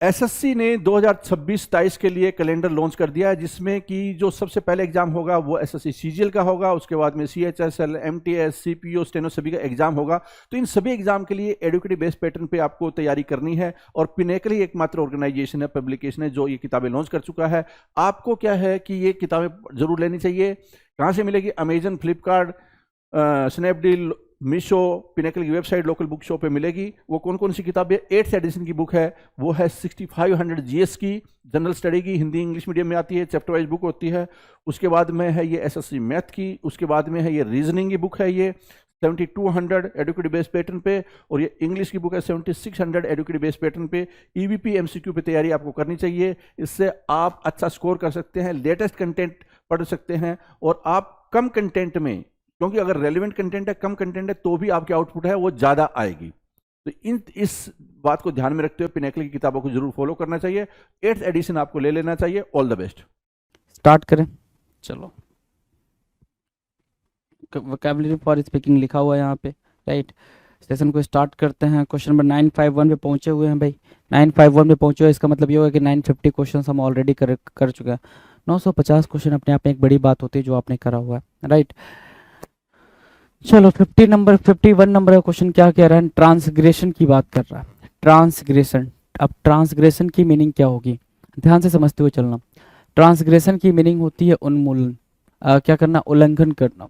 SSC ने 2026-27 के लिए कैलेंडर लॉन्च कर दिया है, जिसमें कि जो सबसे पहले एग्जाम होगा वो एसएससी सीजीएल का होगा, उसके बाद में सीएचएसएल, एमटीएस, सीपीओ, स्टेनो सभी का एग्जाम होगा। तो इन सभी एग्जाम के लिए एडुकेटिव बेस्ड पैटर्न पे आपको तैयारी करनी है, और पिनेकल ही एकमात्र ऑर्गेनाइजेशन है, पब्लिकेशन है जो ये किताबें लॉन्च कर चुका है। आपको क्या है कि ये किताबें जरूर लेनी चाहिए। कहाँ से मिलेगी? Amazon, Flipkart, Snapdeal, Meesho, pinnacle की वेबसाइट, लोकल बुक शॉप पे मिलेगी। वो कौन कौन सी किताबें? 8th एडिशन की बुक है, वो है 6500 जीएस की, जनरल स्टडी की, हिंदी इंग्लिश मीडियम में आती है, चैप्टर वाइज बुक होती है। उसके बाद में है ये एसएससी मैथ की, उसके बाद में है ये रीजनिंग की बुक है, ये 7200 एडुकेटिव बेस्ड पैटर्न पे, और ये इंग्लिश की बुक है 7600 एडुकेटिव बेस्ड पैटर्न पे। ईवीपी एमसीक्यू पे तैयारी आपको करनी चाहिए, इससे आप अच्छा स्कोर कर सकते हैं, लेटेस्ट कंटेंट पढ़ सकते हैं, और आप कम कंटेंट में, क्योंकि अगर रेलिवेंट कंटेंट है, कम कंटेंट है, तो भी आपकी आउटपुट है वो ज़्यादा आएगी। तो इस बात को ध्यान में रखते हुए पिनेकल की किताबों को जरूर फॉलो करना चाहिए। 8th एडिशन आपको ले लेना चाहिए। All the best. स्टार्ट करें, चलो। वोकैबुलरी फॉर स्पीकिंग लिखा हुआ है यहाँ पे, राइट। सेशन को स्टार्ट करते हैं। क्वेश्चन नंबर 951 पे पहुंचे हुए हैं भाई। 951 पे पहुंचे हुए, इसका मतलब ये होगा कि 950 क्वेश्चन हम ऑलरेडी कर चुके हैं। 950 क्वेश्चन अपने आप में एक बड़ी बात होती है जो आपने करा हुआ है, राइट। चलो 51 नंबर का क्वेश्चन क्या कह रहा है? ट्रांसग्रेशन की बात कर रहा है। ट्रांसग्रेशन, अब ट्रांसग्रेशन की मीनिंग क्या होगी, ध्यान से समझते हुए चलना। ट्रांसग्रेशन की मीनिंग होती है उन्मूलन, क्या करना? उल्लंघन करना।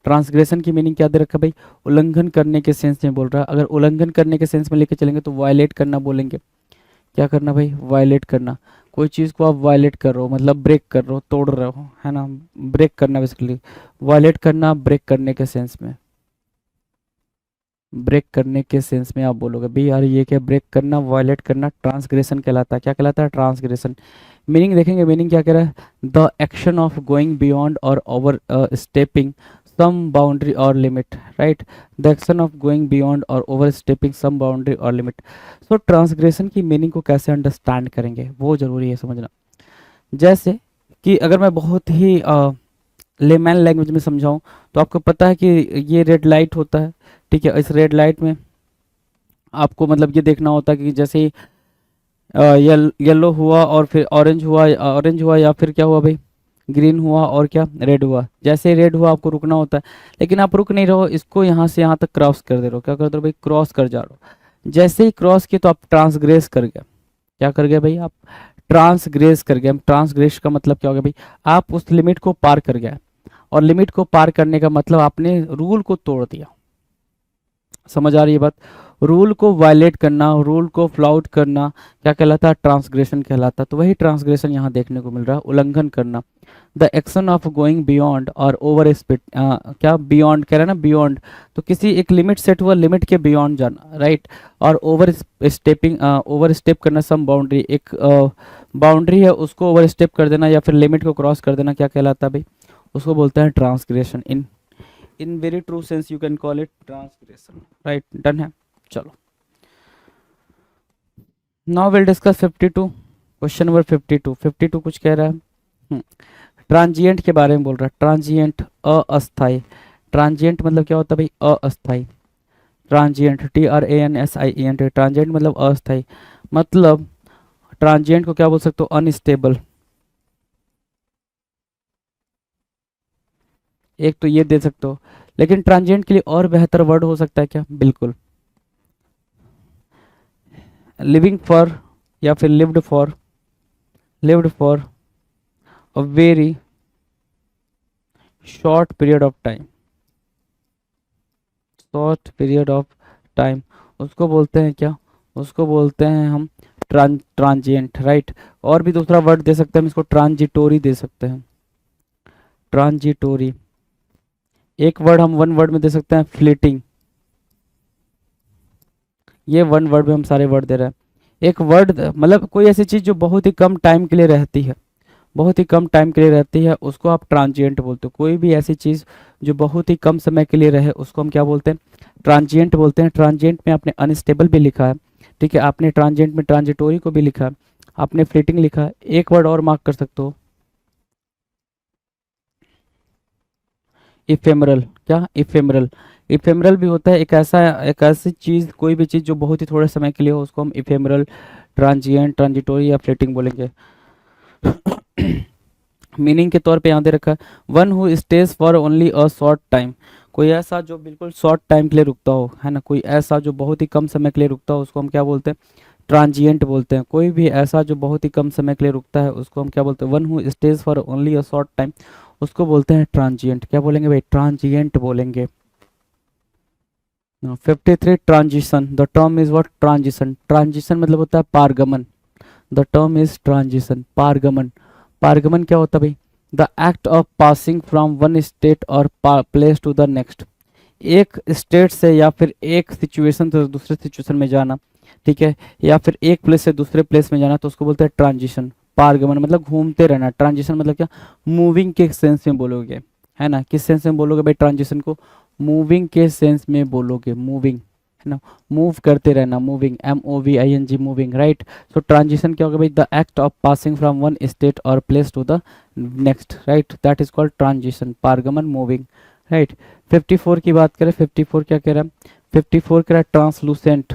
ट्रांसग्रेशन की मीनिंग क्या दे रखा भाई? उल्लंघन करने के सेंस में बोल रहा है। अगर उल्लंघन करने के सेंस में लेके चलेंगे तो वायलेट करना बोलेंगे। क्या करना भाई? वायलेट करना। कोई चीज़ को आप वायलेट कर रहे हो मतलब ब्रेक कर रहे हो, तोड़ रहे हो, है ना। ब्रेक करना बेसिकली, वायलेट करना ब्रेक करने के सेंस में। ब्रेक करने के सेंस में आप बोलोगे भाई यार ये क्या? ब्रेक करना, वायलेट करना ट्रांसग्रेशन कहलाता है। क्या कहलाता है? ट्रांसग्रेशन। मीनिंग देखेंगे, मीनिंग क्या कह रहा है? The action of going beyond or overstepping some boundary or limit, right? The action of going beyond or overstepping some boundary or limit. So transgression की मीनिंग को कैसे अंडरस्टैंड करेंगे वो जरूरी है समझना। जैसे कि अगर मैं बहुत ही लेमैन लैंग्वेज में समझाऊं तो आपको पता है कि ये रेड लाइट होता है, ठीक है। इस रेड लाइट में आपको मतलब ये देखना होता है कि जैसे ही येलो हुआ और फिर ऑरेंज हुआ या फिर क्या हुआ भाई? ग्रीन हुआ और क्या? रेड हुआ। जैसे रेड हुआ आपको रुकना होता है, लेकिन आप रुक नहीं रहो, इसको यहाँ से यहाँ तक क्रॉस कर दे रहे हो। क्या कर दे रहे हो भाई? क्रॉस कर जा रहे हो। जैसे ही क्रॉस किए तो आप ट्रांसग्रेस कर गए। क्या कर गए भाई? आप ट्रांसग्रेस कर गए। ट्रांसग्रेस का मतलब क्या हो गया भाई? आप उस लिमिट को पार कर गए, और लिमिट को पार करने का मतलब आपने रूल को तोड़ दिया। समझ आ रही है बात? रूल को वायलेट करना, रूल को फ्लाउट करना क्या कहलाता है? ट्रांसग्रेशन कहलाता है। तो वही ट्रांसग्रेशन यहाँ देखने को मिल रहा है, उल्लंघन करना। The action of going beyond or over speed, क्या बियॉन्ड कह रहा है ना? बियॉन्ड तो किसी एक लिमिट सेट हुआ, लिमिट के बियॉन्ड जाना, राइट। और ओवर स्टेपिंग, ओवर स्टेप करना सम बाउंड्री, एक बाउंड्री है उसको ओवर स्टेप कर देना या फिर लिमिट को क्रॉस कर देना, क्या कहलाता है भाई? उसको बोलते हैं transgression. In very true sense you can call it transgression, right. Done है, चलो। Now will discuss 52, question number 52 कुछ कह रहा है। ट्रांजिएंट के बारे में बोल रहा है। ट्रांजिएंट, अस्थाई। ट्रांजिएंट मतलब क्या होता है भाई? अस्थाई। Transient, TRANSIENT। ट्रांजिएंट मतलब अस्थाई। मतलब ट्रांजिएंट को क्या बोल सकते हो? अनस्टेबल। एक तो ये दे सकते हो, लेकिन ट्रांजिएंट के लिए और बेहतर वर्ड हो सकता है क्या? बिल्कुल, लिविंग फॉर या फिर lived for a very short period of time, उसको बोलते हैं क्या? उसको बोलते हैं हम ट्रांजिएंट, राइट। और भी दूसरा वर्ड दे सकते हैं हम इसको, ट्रांजिटोरी दे सकते हैं। ट्रांजिटोरी। एक वर्ड हम वन वर्ड में दे सकते हैं, फ्लीटिंग। ये वन वर्ड में हम सारे वर्ड दे रहे हैं। एक वर्ड मतलब कोई ऐसी चीज जो बहुत ही कम टाइम के लिए रहती है, उसको आप ट्रांजिएंट बोलते हो। कोई भी ऐसी चीज जो बहुत ही कम समय के लिए रहे उसको हम क्या बोलते हैं? ट्रांजिएंट बोलते हैं। ट्रांजिएंट में आपने अनस्टेबल भी लिखा है, ठीक है। आपने ट्रांजिएंट में ट्रांजिटोरी को भी लिखा है, आपने फ्लीटिंग लिखा है। एक वर्ड और मार्क कर सकते हो, इफेमरल। क्या? इफेमरल। इफेमरल भी होता है एक ऐसी चीज, कोई भी चीज जो बहुत ही थोड़े समय के लिए हो उसको हम इफेमरल ट्रांजिएंट, ट्रांजिटोरी या फ्लेटिंग बोलेंगे। मीनिंग के तौर पे यहाँ दे रखा है one who stays for only a short time, कोई ऐसा जो बिल्कुल शॉर्ट टाइम के लिए रुकता हो, है ना, कोई ऐसा जो बहुत ही कम समय के लिए रुकता हो उसको हम क्या बोलते हैं, ट्रांजिएंट बोलते हैं। कोई भी ऐसा जो बहुत ही कम समय के लिए रुकता है उसको हम क्या बोलते हैं, one who stays for only a short time, उसको बोलते हैं ट्रांजिएंट। क्या बोलेंगे भाई, ट्रांजिएंट बोलेंगे। 53 transition, the term is what, transition. Transition मतलब होता है पारगमन, द टर्म इज ट्रांजिशन, पारगमन। पारगमन क्या होता है भाई, the act of passing from one state or place to the next, एक स्टेट से या फिर एक सिचुएशन से दूसरे सिचुएशन में जाना, ठीक है, या फिर एक प्लेस से दूसरे प्लेस में जाना, तो उसको बोलते हैं ट्रांजिशन। पारगमन मतलब घूमते रहना, ट्रांजिशन मतलब क्या, मूविंग के सेंस में बोलोगे, है ना, किस सेंस में बोलोगे भाई ट्रांजिशन को, मूविंग के सेंस में बोलोगे, मूविंग, है ना, मूव करते रहना, moving, MOVING, moving, right. So transition क्या होगा भाई, the act of passing from one state or place to the next, right, that is called transition, पारगमन, मूविंग, राइट। 54 की बात करें, 54 क्या कह रहा है, 54 कह रहा है translucent,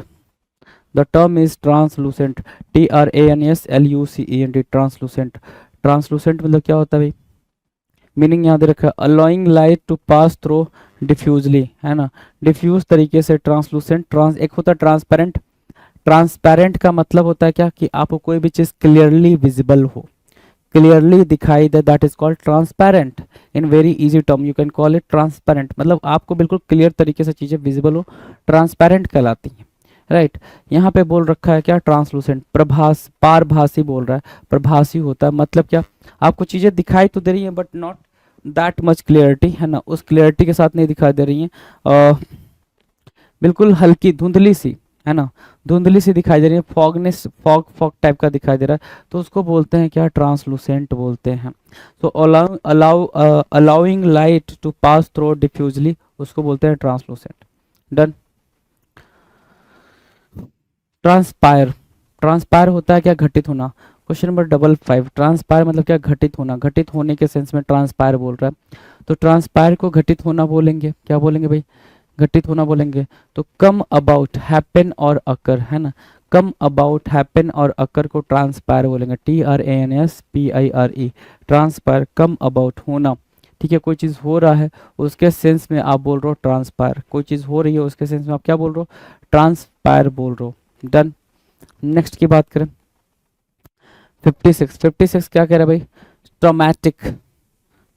the term is translucent, TRANSLUCENT, translucent. Translucent मतलब क्या होता है भाई, मीनिंग यहाँ दे रखा है allowing light to pass through diffusely, है ना, डिफ्यूज तरीके से, ट्रांसलूसेंट। एक होता है ट्रांसपेरेंट, ट्रांसपेरेंट का मतलब होता है क्या, कि आपको कोई भी चीज क्लियरली विजिबल हो, क्लियरली दिखाई दे, that is called transparent. In very easy term you can call it transparent, मतलब आपको बिल्कुल क्लियर तरीके से चीजें विजिबल हो, ट्रांसपेरेंट कहलाती हैं, राइट। यहाँ पे बोल रखा है क्या, ट्रांसलूसेंट, प्रभास, पारभासी बोल रहा है, प्रभासी होता है मतलब क्या, आपको चीजें दिखाई तो दे रही हैं but not that much clarity, है ना, उस क्लियरिटी के साथ नहीं दिखाई दे रही हैं, बिल्कुल हल्की धुंधली सी, है ना, धुंधली सी दिखाई दे रही है, फॉगनेस, फॉग फॉग टाइप का दिखाई दे रहा है, तो उसको बोलते हैं क्या, ट्रांसलूसेंट बोलते हैं। तो allowing light to pass through diffusely, उसको बोलते हैं ट्रांसलूसेंट। डन। ट्रांसपायर, ट्रांसपायर होता है क्या, घटित होना। क्वेश्चन नंबर 55, ट्रांसपायर मतलब क्या, घटित होना, घटित होने के सेंस में ट्रांसपायर बोल रहा है, तो ट्रांसपायर को घटित होना बोलेंगे, क्या बोलेंगे भाई, घटित होना बोलेंगे। तो कम अबाउट, हैपन और अकर, है ना, कम अबाउट, हैपन और अकर को ट्रांसपायर बोलेंगे, TRANSPIRE, ट्रांसपायर, कम अबाउट, होना, ठीक है, कोई चीज़ हो रहा है उसके सेंस में आप बोल रहे हो ट्रांसपायर, कोई चीज़ हो रही है उसके सेंस में आप क्या बोल रहे हो, ट्रांसपायर बोल रहे हो। डन। नेक्स्ट की बात करें, 56, 56 क्या कह रहा है भाई, ट्रॉमेटिक।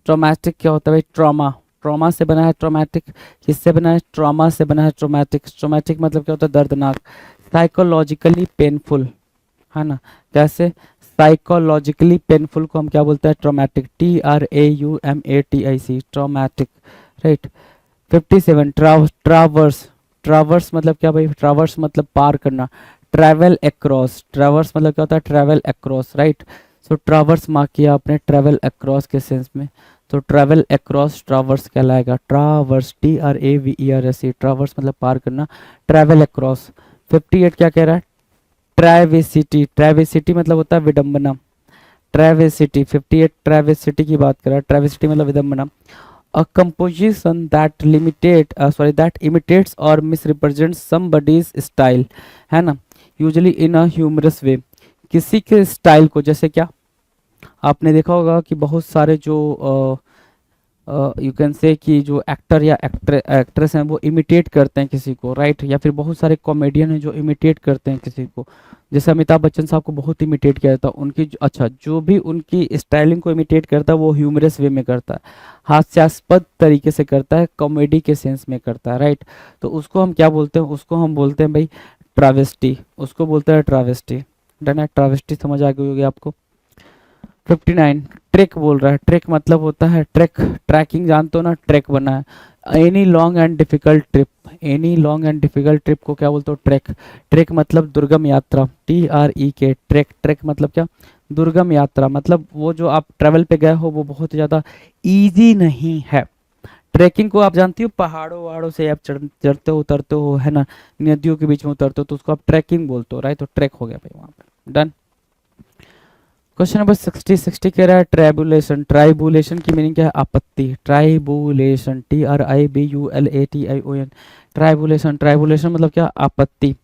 ट्रॉमेटिक क्या होता है भाई, ट्रॉमा, ट्रॉमा से बना है ट्रॉमेटिक, किससे बना है, ट्रॉमा से बना है ट्रॉमेटिक। ट्रॉमेटिक मतलब क्या होता है, दर्दनाक, साइकोलॉजिकली पेनफुल, है ना, कैसे, साइकोलॉजिकली पेनफुल को हम क्या बोलते हैं, traumatic, TRAUMATIC, traumatic, right. 57 traverse, traverse मतलब क्या भाई, ट्रावर्स मतलब पार करना, ट्रैवल अक्रॉस, ट्रैवर्स मतलब क्या होता है, ट्रैवल अक्रॉस, राइट। सो ट्रैवर्स मार्क किया आपने ट्रैवल अक्रॉस के सेंस में, तो ट्रैवल अक्रॉस ट्रैवर्स कहलाएगा, ट्रैवर्स, TRAVERS, ट्रैवर्स मतलब पार करना, ट्रैवल अक्रॉस। 58 क्या कह रहा है, ट्रैवेसिटी, ट्रैवेसिटी मतलब होता है विडंबना, ट्रैवेसिटी। 58 ट्रैवेसिटी की बात कर रहा है, ट्रैवेसिटी मतलब विडंबना, a composition that that imitates or misrepresents somebody's style, है ना, usually in a humorous way, किसी के स्टाइल को, जैसे क्या, आपने देखा होगा कि बहुत सारे जो यू कैन से कि जो एक्टर या एक्ट्रेस हैं वो इमिटेट करते हैं किसी को, राइट, या फिर बहुत सारे कॉमेडियन हैं जो इमिटेट करते हैं किसी को, जैसे अमिताभ बच्चन साहब को बहुत इमिटेट किया जाता है उनकी अच्छा, जो भी उनकी स्टाइलिंग को इमिटेट करता है वो ह्यूमरस वे में करता है, हास्यास्पद तरीके से करता है, कॉमेडी के सेंस में करता है, राइट। तो उसको हम क्या बोलते हैं, उसको हम बोलते हैं भाई ट्रावेस्टी, उसको बोलते हैं ट्रावेस्टी। डन है, ट्रावेस्टी समझ आ गई होगी आपको। 59 ट्रैक बोल रहा है, ट्रैक मतलब होता है ट्रैक, ट्रैकिंग जानते हो ना, ट्रैक बना है, any long and difficult trip, any long and difficult trip को क्या बोलते हो, ट्रैक। ट्रैक मतलब दुर्गम यात्रा, TREK, ट्रैक, ट्रैक मतलब क्या, दुर्गम यात्रा, मतलब वो जो आप ट्रैवल पे गए हो वो बहुत ज़्यादा ईजी नहीं है। ट्रैकिंग को आप जानती हो, पहाड़ों वहाड़ों से आप चढ़ते हो उतरते हो, है ना, नदियों के बीच में उतरते हो, तो उसको आप ट्रैकिंग बोलते हो, राइट, तो ट्रैक हो गया भाई वहाँ पे। डन। क्वेश्चन नंबर 60 कह रहा है ट्राइबुलेशन। ट्राइबुलेशन की मीनिंग क्या है, आपत्ति, ट्राइबुलेशन, TRIBULATION, ट्राइबुलेशन। ट्राइबुलेशन मतलब क्या, आपत्ति,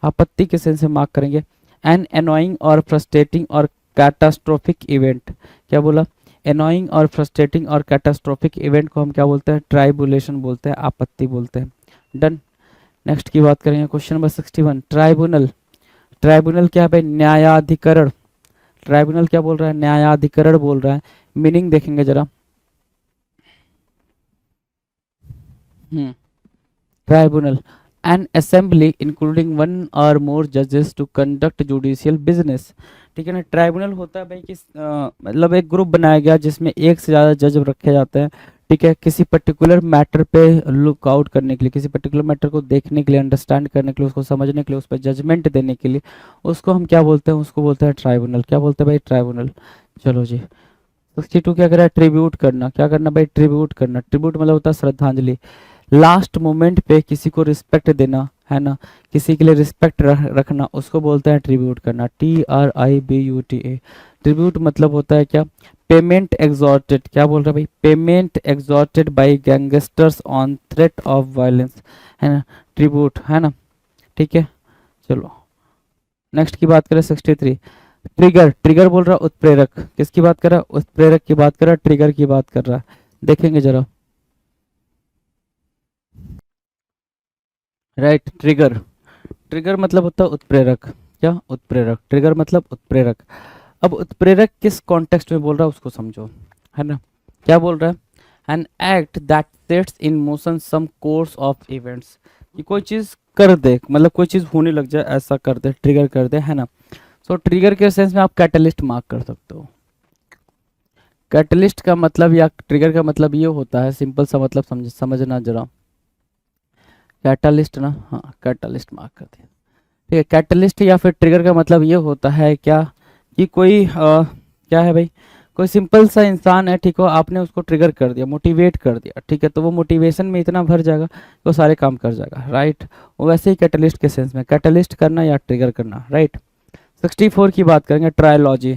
आपत्ति के सेंस से मार्क करेंगे, एन एनोइंग और फ्रस्ट्रेटिंग और कैटास्ट्रोफिक इवेंट, क्या बोला, एनोइंग और फ्रस्ट्रेटिंग और कैटास्ट्रोफिक इवेंट को हम क्या बोलते हैं, ट्राइबुलेशन बोलते हैं, आपत्ति बोलते हैं। डन। नेक्स्ट की बात करेंगे, क्वेश्चन नंबर 61, ट्राइब्यूनल। ट्राइब्यूनल क्या है भाई, न्यायाधिकरण। ट्राइब्यूनल क्या बोल रहा है, न्यायाधिकरण बोल रहा है। मीनिंग देखेंगे जरा। Tribunal, N assembly including one और मोर जजेस टू कंडक्ट जुडिशियल बिजनेस। ठीक है ना, ट्राइब्यूनल होता है भाई कि मतलब एक ग्रुप बनाया गया जिसमें एक से ज़्यादा जज रखे जाते हैं। ठीक है, किसी पर्टिकुलर मैटर पे लुक आउट करने के लिए, किसी पर्टिकुलर मैटर को देखने के लिए, अंडरस्टैंड करने के लिए, उसको समझने के लिए, उस पर जजमेंट देने के लिए, उसको हम क्या बोलते हैं, उसको बोलते हैं ट्राइब्यूनल। क्या बोलते हैं भाई, ट्राइब्यूनल। चलो जी, 62 क्या कर रहा है, ट्रिब्यूट करना। क्या करना भाई, ट्रिब्यूट करना। ट्रिब्यूट मतलब होता है श्रद्धांजलि, लास्ट मोमेंट पे किसी को रिस्पेक्ट देना, है ना, किसी के लिए रिस्पेक्ट रखना, उसको बोलते हैं ट्रिब्यूट करना। TRIBUTA। ट्रिब्यूट मतलब होता है क्या, पेमेंट एग्जॉर्टेड। क्या बोल रहा है भाई, payment extorted by gangsters on threat of violence, है ना, ट्रिब्यूट, है ना। ठीक है, चलो नेक्स्ट की बात करें, 63, ट्रिगर। ट्रिगर बोल रहा है उत्प्रेरक। किसकी बात कर रहा है, उत्प्रेरक की बात कर रहा है, ट्रिगर की बात कर रहा है। देखेंगे जरा, राइट, ट्रिगर। ट्रिगर मतलब होता है उत्प्रेरक। क्या, उत्प्रेरक। ट्रिगर मतलब उत्प्रेरक। अब उत्प्रेरक किस कॉन्टेक्स्ट में बोल रहा है उसको समझो, है ना। क्या बोल रहा है, an act that sets in motion some course of events, कि कोई चीज कर दे, मतलब कोई चीज होने लग जाए, ऐसा कर दे, ट्रिगर कर दे, है ना। सो ट्रिगर के सेंस में आप कैटलिस्ट मार्क कर सकते हो। कैटलिस्ट का मतलब या ट्रिगर का मतलब ये होता है, सिंपल सा मतलब समझना जरा। कैटलिस्ट ना, हाँ कैटलिस्ट मार्क कर दिया। ठीक है, कैटलिस्ट या फिर ट्रिगर का मतलब ये होता है क्या, कि कोई क्या है भाई, कोई सिंपल सा इंसान है, ठीक हो, आपने उसको ट्रिगर कर दिया, मोटिवेट कर दिया, ठीक है, तो वो मोटिवेशन में इतना भर जाएगा कि वो सारे काम कर जाएगा, राइट। वैसे ही कैटलिस्ट के सेंस में, कैटलिस्ट करना या ट्रिगर करना, राइट। 64 की बात करेंगे, ट्रायोलॉजी।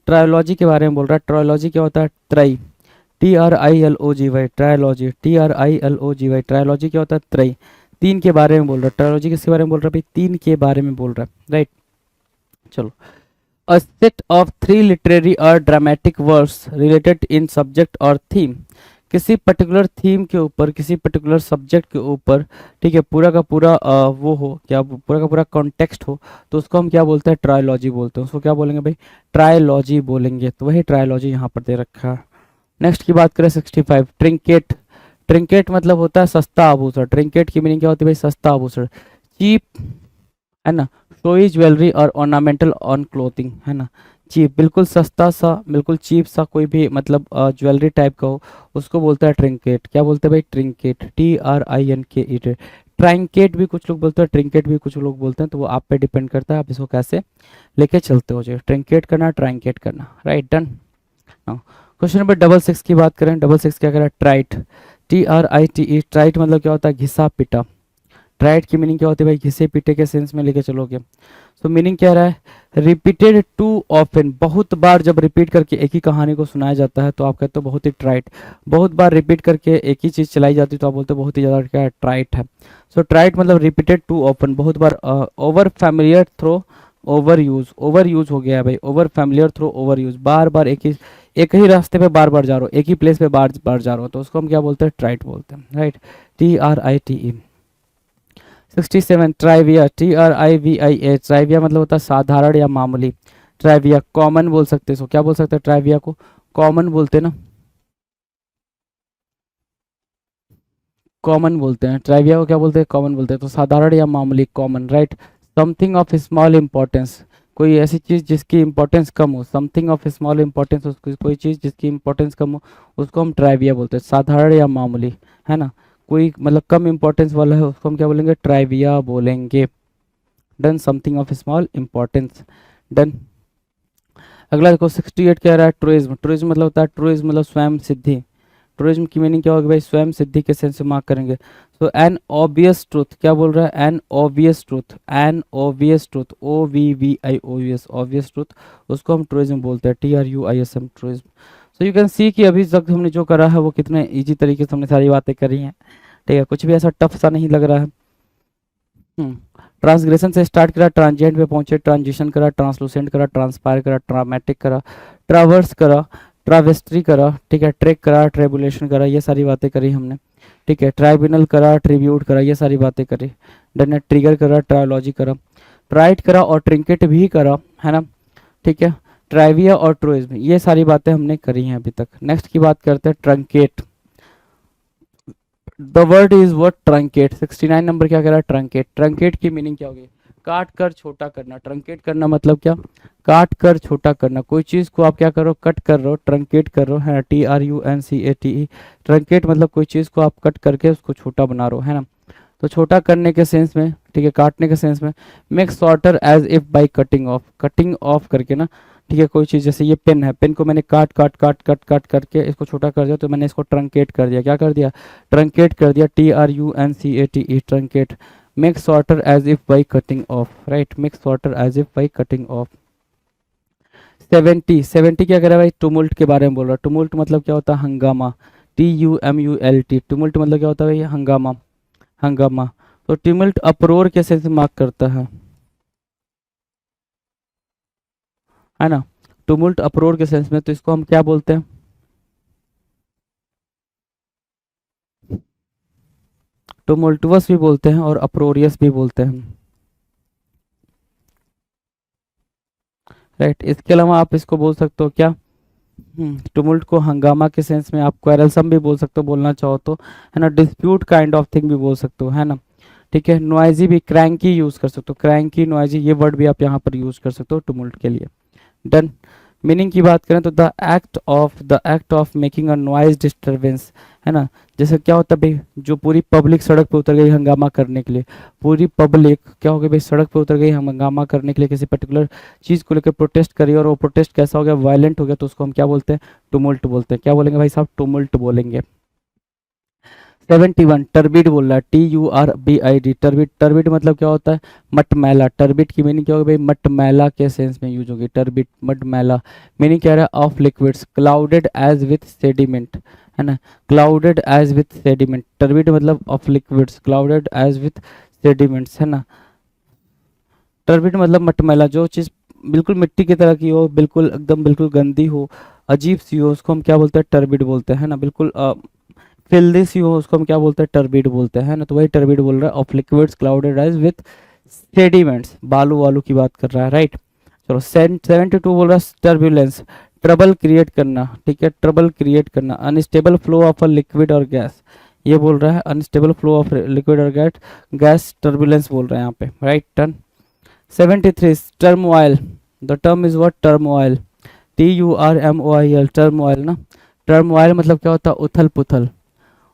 ट्रायोलॉजी के बारे में बोल रहा है। ट्रायोलॉजी क्या होता है, त्रय। TRILOGY, trilogy, TRILOGY। ट्रायोलॉजी क्या होता है, त्रय, तीन के बारे में बोल रहा है। ट्रायोलॉजी किसके बारे में बोल रहा है भाई, तीन के बारे में बोल रहा है, राइट। चलो, a set of three literary or dramatic works related in subject or theme। किसी पर्टिकुलर थीम के ऊपर, किसी पर्टिकुलर सब्जेक्ट के ऊपर, ठीक है, पूरा का पूरा वो हो, क्या पूरा का पूरा कॉन्टेक्स्ट हो, तो उसको हम क्या बोलते हैं, ट्रायोलॉजी बोलते हैं। उसको क्या बोलेंगे भाई, ट्रायोलॉजी बोलेंगे। तो वही ट्रायोलॉजी यहाँ पर दे रखा है। नेक्स्ट की बात करें, 65, ट्रिंकेट। ट्रिंकेट मतलब होता है सस्ता आभूषण। ट्रिंकेट की मीनिंग क्या होती है भाई, सस्ता आभूषण, चीप, है ना, शोई ज्वेलरी और ऑर्नामेंटल ऑन क्लोथिंग, है ना। चीप, बिल्कुल सस्ता सा, बिल्कुल चीप सा कोई भी मतलब ज्वेलरी टाइप का हो, उसको बोलते हैं ट्रिंकेट। क्या बोलते हैं भाई, ट्रिंकेट, TRINKET। ट्राइंकेट भी कुछ लोग बोलते हैं, ट्रिंकेट भी कुछ लोग बोलते हैं, तो वो आप पे डिपेंड करता है, आप इसको कैसे लेके चलते हो। जो ट्रिंकेट करना, ट्राइंकेट करना, राइट, डन। क्वेश्चन नंबर 66 की बात करें, 66 क्या करें, ट्राइट, TRITE। ट्राइट मतलब क्या होता है, घिसा पिटा। ट्राइट की मीनिंग क्या होती है भाई, घिसे पीटे के सेंस में लेके चलोगे। सो मीनिंग क्या रहा है, रिपीटेड टू ऑफन। बहुत बार जब रिपीट करके एक ही कहानी को सुनाया जाता है तो आप कहते हो बहुत ही ट्राइट। बहुत बार रिपीट करके एक ही चीज चलाई जाती है तो आप बोलते हो बहुत ही ज्यादा क्या है, ट्राइट है। सो ट्राइट मतलब रिपीटेड टू ऑफन, बहुत बार। Over familiar through overuse, overuse हो गया है भाई, over familiar through overuse, बार बार एक ही रास्ते पे बार बार जा रहे हो, एक ही प्लेस पे बार बार जा रहे हो, तो उसको हम क्या बोलते हैं, ट्राइट बोलते हैं, राइट, TRITE। 67, ट्राइविया, TRIVIA। ट्राइविया मतलब होता है साधारण या मामूली। ट्राइविया, कॉमन बोल सकते हैं, क्या बोल सकते हैं, ट्राइविया को कॉमन बोलते हैं ना, कॉमन बोलते हैं। ट्राइविया को क्या बोलते हैं, कॉमन बोलते हैं। तो साधारण या मामूली, common, right. Something of small importance, कोई ऐसी चीज जिसकी इंपॉर्टेंस कम हो, समथिंग ऑफ स्मॉल इंपॉर्टेंस, कोई चीज जिसकी इंपॉर्टेंस कम हो, उसको हम ट्राइविया बोलते हैं। साधारण या मामूली, है ना, कोई मतलब कम इंपॉर्टेंस वाला है, उसको हम क्या बोलेंगे, ट्राइविया बोलेंगे। Done, something of small importance, done. अगला देखो, 68 कह रहा है, ट्रूइज्म। ट्रूइज्म मतलब होता है, ट्रूइज्म मतलब स्वयं सिद्धि। ट्रूइज्म की मीनिंग क्या होगी भाई, स्वयं सिद्धि के सेंस में मार्क करेंगे। सो एन ऑब्वियस ट्रूथ, क्या बोल रहा है, an obvious truth, an obvious truth, OVVIOUS, obvious truth, उसको हम ट्रूइज्म बोलते हैं, TRUISM, truism. So you can see कि अभी तक हमने जो करा है वो कितने इजी तरीके से हमने सारी बातें करी हैं, ठीक है, कुछ भी ऐसा टफ सा नहीं लग रहा है। ट्रांसग्रेशन से स्टार्ट करा, ट्रांजिएंट पे पहुंचे, ट्रांजिशन करा, ट्रांसलूसेंट करा, ट्रांसपायर करा, ट्रामेटिक करा, ट्रावर्स करा, ट्रावेस्ट्री करा, ठीक है, ट्रेक करा, ट्रेबुलेशन करा, ये सारी बातें करी हमने, ठीक है, ट्राइब्यूनल करा, ट्रिब्यूट करा, ये सारी बातें करी, डन है, ट्रिगर करा, ट्रायोलॉजी करा, ट्राइट करा और ट्रिंकेट भी करा, है ना, ठीक है, ट्राइविया और ट्रोइज्म, ये सारी बातें हमने करी हैं अभी तक। नेक्स्ट की बात करते हैं truncate. The word is what, truncate. 69 number क्या कह रहा है, ट्रंकेट। ट्रंकेट की मीनिंग क्या होगी, काट कर छोटा करना। ट्रंकेट करना मतलब क्या, काट कर छोटा करना, कोई चीज को आप क्या करो, कट कर रहे हो, ट्रंकेट कर रहे हो, है ना, TRUNCATE। ट्रंकेट मतलब कोई चीज को आप कट करके उसको छोटा बना रहे हो, है ना। तो छोटा करने के सेंस में, ठीक है, काटने के सेंस में, make shorter as if by cutting off, cutting off करके ना, ठीक है, कोई चीज़ जैसे ये पेन है, पेन को मैंने काट काट काट काट काट करके इसको छोटा कर दिया, तो मैंने इसको ट्रंकेट कर दिया, क्या कर दिया, ट्रंकेट कर दिया, TRUNCATE, truncate. Make shorter as if by cutting off, right, make shorter as if by cutting off. 70 क्या कर रहा है भाई, टुमुल्ट के बारे में बोल रहा है। टुमुल्ट मतलब क्या होता है, हंगामा, TUMULT, टुमुल्ट मतलब क्या होता है भाई, हंगामा, हंगामा। तो ट्यूमल्ट अप्रोर के सेंस में मार्क करता है ना, टुमुल्ट अप्रोर के सेंस में, तो इसको हम क्या बोलते हैं, टुमुल्टुअस भी बोलते हैं और अप्रोरियस भी बोलते हैं, राइट। इसके अलावा आप इसको बोल सकते हो क्या, टुमुल्ट को हंगामा के सेंस में आप क्वेरलसम भी बोल सकते हो, बोलना चाहो तो, है ना, डिस्प्यूट काइंड ऑफ थिंग भी बोल सकते हो, है ना, ठीक है। नॉइजी भी, क्रैंकी यूज कर सकते हो, क्रैंकी, नॉइजी, ये वर्ड भी आप यहाँ पर यूज कर सकते हो टुमुल्ट के लिए। डन। मीनिंग की बात करें तो the act of making a noise disturbance, है ना। जैसे क्या होता है भाई, जो पूरी पब्लिक सड़क पे उतर गई हंगामा करने के लिए, पूरी पब्लिक क्या हो गई भाई, सड़क पे उतर गई हंगामा करने के लिए, किसी पर्टिकुलर चीज़ को लेकर प्रोटेस्ट करी, और वो प्रोटेस्ट कैसा हो गया, वायलेंट हो गया, तो उसको हम क्या बोलते हैं, टुमुल्ट बोलते हैं। क्या बोलेंगे भाई साहब, टुमुल्ट बोलेंगे। 71 टर्बिड बोल रहा है, TURBID, टर्बिड। टर्बिड मतलब क्या होता है, मटमैला। टर्बिड की मीनिंग क्या होगी भाई, मटमैला के सेंस में यूज होगी, टर्बिड, मटमैला। मीनिंग क्या है, of liquids, clouded as with sediment, है ना, clouded as with sediment. Turbid मतलब of liquids, clouded as with sediments, है ना। टर्बिड मतलब मटमैला, जो चीज़ बिल्कुल मिट्टी की तरह की हो, बिल्कुल एकदम बिल्कुल गंदी हो, अजीब सी हो, उसको हम क्या बोलते हैं, टर्बिड बोलते हैं, है ना। बिल्कुल फिल्दी सी हो, उसको हम क्या बोलते हैं, टर्बिड बोलते हैं, ना। तो वही टर्बिड बोल रहा है, of liquids clouded as with sediments, बालू वालू की बात कर रहा है, राइट। चलो 72 बोल रहा है टर्बुलेंस, ट्रबल क्रिएट करना, ठीक है, ट्रबल क्रिएट करना, unstable flow of a liquid और गैस, ये बोल रहा है, अनस्टेबल फ्लो ऑफ लिक्विड और गैस टर्बुलेंस बोल रहा है यहाँ पे, right, turn. 73 turmoil, the term is what, turmoil, TURMOIL, turmoil ना। टर्मोइल मतलब क्या होता है, उथल पुथल,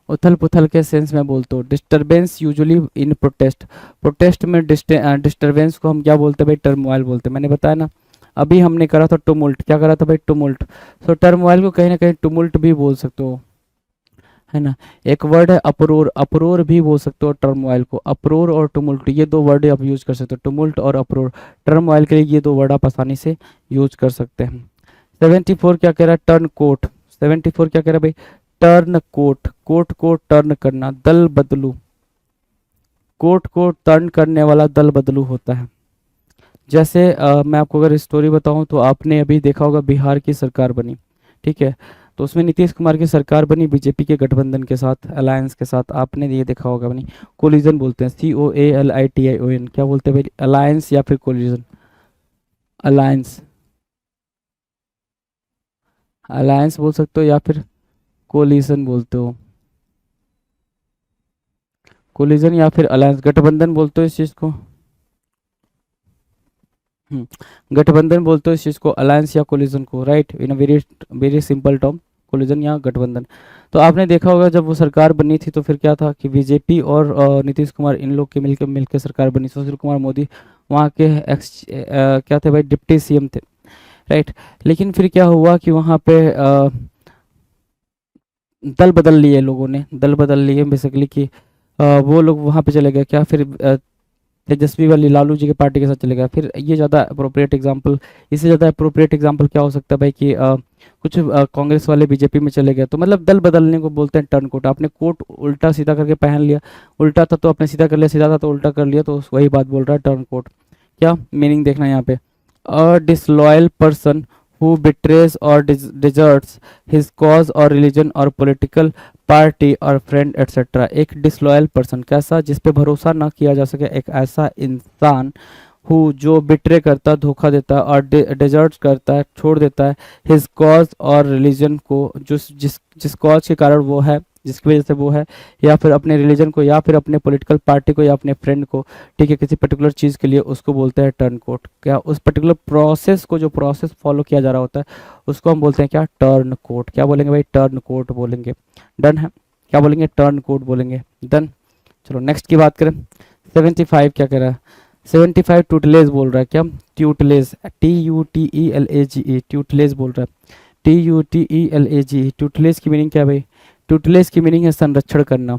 उथल पुथल के सेंस में बोलते हो। Disturbance usually in protest, protest में डिस्टरबेंस को हम क्या बोलते हैं भाई, टर्मोइल बोलते हैं। मैंने बताया ना, अभी हमने करा था टुमुल्ट, क्या करा था भाई, टुमुल्ट। तो टर्मोइल को कहीं ना कहीं टुमुल्ट भी बोल सकते हो, है ना। एक वर्ड है अप्रोर, अप्रोर भी बोल सकते हो टर्मोइल को, अप्रोर और टुमुल्ट, ये दो वर्ड आप यूज कर सकते हो, टुमुल्ट और अप्रोर। टर्मोइल के लिए ये दो वर्ड आप आसानी से यूज कर सकते हैं। 74 क्या कह रहा है, टर्न कोट। 74 क्या कह रहा है भाई, टर्न कोट, कोट को टर्न करना, दल बदलू, कोट को टर्न करने वाला दल बदलू होता है। जैसे मैं आपको अगर स्टोरी बताऊं, तो आपने अभी देखा होगा बिहार की सरकार बनी, ठीक है, तो उसमें नीतीश कुमार की सरकार बनी बीजेपी के गठबंधन के साथ, अलायंस के साथ, आपने ये देखा होगा बनी, कोलिजन बोलते हैं, COALITION, क्या बोलते हैं भाई, अलायंस या फिर कोलिजन, अलायंस, अलायंस बोल सकते हो या फिर कोलिजन बोलते हो, कोलिजन या फिर अलायंस, गठबंधन बोलते हो इस चीज को, गठबंधन बोलते हो इस चीज को, अलायंस या कोलिजन को, right, in a very very simple term, collision या गठबंधन। तो आपने देखा होगा जब वो सरकार बनी थी, तो फिर क्या था कि बीजेपी और नीतीश कुमार, इन लोग के मिलकर सरकार बनी, सुशील कुमार मोदी वहाँ के क्या थे भाई, डिप्टी CM थे, राइट। लेकिन फिर क्या हुआ कि वहाँ पे दल बदल लिए लोगों ने, दल बदल लिए बेसिकली कि वो लोग वहाँ पे चले गए, क्या फिर तेजस्वी वाली लालू जी के पार्टी के साथ चले गया। फिर ये ज़्यादा अप्रोप्रिएट एग्जांपल, इससे ज़्यादा अप्रोप्रिएट एग्जांपल क्या हो सकता है भाई कि कुछ कांग्रेस वाले बीजेपी में चले गए, तो मतलब दल बदलने को बोलते हैं टर्न कोट। आपने कोट उल्टा सीधा करके पहन लिया, उल्टा था तो आपने सीधा कर लिया, सीधा था तो उल्टा कर लिया, तो वही बात बोल रहा है टर्न कोट। क्या मीनिंग देखना है यहाँ पे, a disloyal person who betrays or deserts his cause or religion or political party or friend etc. एक डिसलॉयल पर्सन कैसा, जिस पे भरोसा ना किया जा सके, एक ऐसा इंसान हु जो बिट्रे करता है, धोखा देता है, और डिजर्ट करता है, छोड़ देता है, हिज कॉज और रिलीजन को, जो जिस जिस कॉज के कारण वो है, जिसकी वजह से वो है, या फिर अपने रिलीजन को, या फिर अपने पॉलिटिकल पार्टी को, या अपने फ्रेंड को, ठीक है, किसी पर्टिकुलर चीज़ के लिए, उसको बोलते हैं टर्न कोट। क्या उस पर्टिकुलर प्रोसेस को, जो प्रोसेस फॉलो किया जा रहा होता है, उसको हम बोलते हैं क्या, टर्न कोट। क्या बोलेंगे भाई, टर्न कोट बोलेंगे। डन है, क्या बोलेंगे, टर्न कोट बोलेंगे। डन। चलो नेक्स्ट की बात करें। 75 क्या कह रहा है, 75 ट्यूटलेज बोल रहा है। क्या, ट्यूटलेज, TUTELAGE, ट्यूटलेज बोल रहा है, TUTELAGE। ट्यूटलेज की मीनिंग क्या है भाई, ट्यूटलेज की मीनिंग है संरक्षण करना।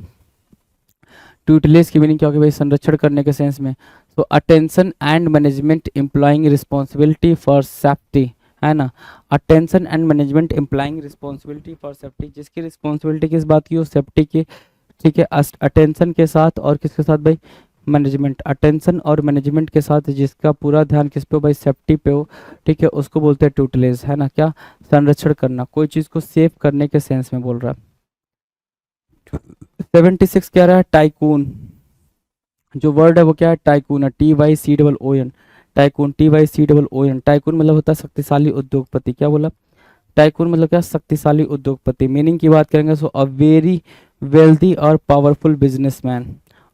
ट्यूटलेज की मीनिंग क्या होगी भाई, संरक्षण करने के सेंस में। तो attention and management employing responsibility for safety, है ना, attention and management employing responsibility for safety, जिसकी रिस्पॉन्सिबिलिटी किस बात की हो, सेफ्टी की, ठीक है, अटेंशन के साथ, और किसके साथ भाई, मैनेजमेंट, अटेंशन और मैनेजमेंट के साथ, जिसका पूरा ध्यान किस पे हो भाई, सेफ्टी पे हो, ठीक है, उसको बोलते हैं ट्यूटलेज, है ना। क्या, संरक्षण करना, कोई चीज़ को सेव करने के सेंस में बोल रहा है। 76 क्या रहा है, टाइकून। जो वर्ड है वो क्या है, टाइकून है, TYCOON, टाइकून, TYCOON। टाइकून मतलब होता है शक्तिशाली उद्योगपति। क्या बोला, टाइकून मतलब क्या, शक्तिशाली उद्योगपति। मीनिंग की बात करेंगे, सो अ वेरी वेल्दी और powerful businessman,